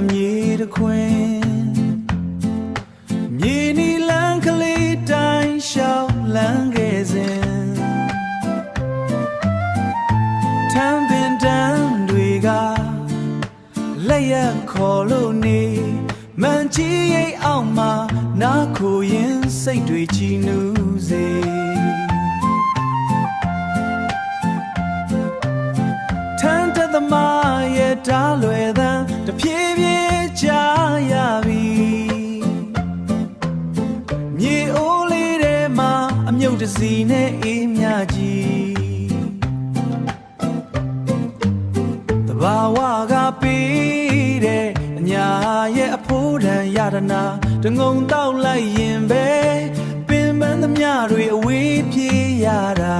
မြေတစ်ခွင်မြေနီလန်းကလေးတိုင်းရှောက်လန်းခဲ့စဉ်ထမ်းပင်တန်းတွေကလက်ရက်ခေါ်လို့နေမန်ကြီးရိပ်အောင်မှာနားခိုရင်စိတ်တွေချီနူးစေထမ်းတသမားရဲ့ဓာလွယ်သံတဖြည်းဖြည်းကြားရပြီမြေအိုးလေးထဲမှာအမြုပ်တစီနဲ့အေးမြကြီးတဘာဝကပေးတဲ့အညာရဲ့အဖိုးတန်ရတနာတငုံတောက်လိုက်ရင်ပဲပင်ပန်းသမျှတွေအဝေးပြေးရတာ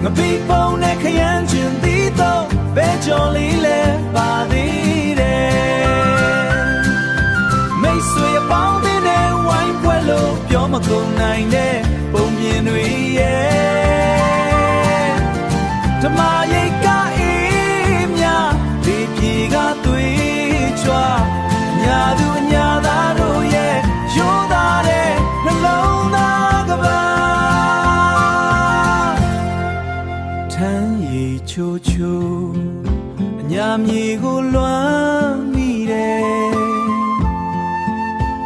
ငပိပုံနဲ့ခရမ်းချင်သီးတော့ဘဲကြော်လေးလဲပါသေးတယ်မိတ်ဆွေအပေါင်းတွေနဲ့ဝိုင်းပွဲလို့ပြောမကုန်နိုင်တဲ့ပုံပြင်တွေရဲ့ဓမ္မရိတ်ကအေးမြဒီပြေကသွေးချွာညာသူအညာသားတို့ရဲ့ရိုးသားတဲ့နှလုံးသားကပါထမ်းရည်ချိုးချိုးအညာမြေကိုလွှမ်းမိတယ်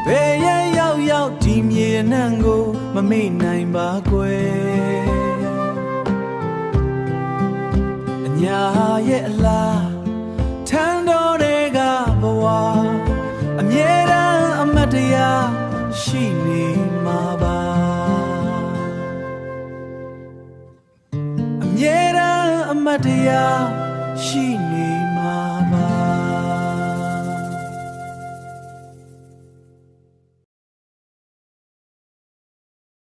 ဘယ်ရဲ့ရောက်ရောက်ဒီမြေနှံကိုမမေ့နိုင်ပါကွယ်အညာရဲ့အလားထမ်းတော်တွေကဘဝအမြဲတမ်းအမတ်တရားရှိနေမှာပါအမြဲတမ်းအမတ်တရားရှိနေမှာ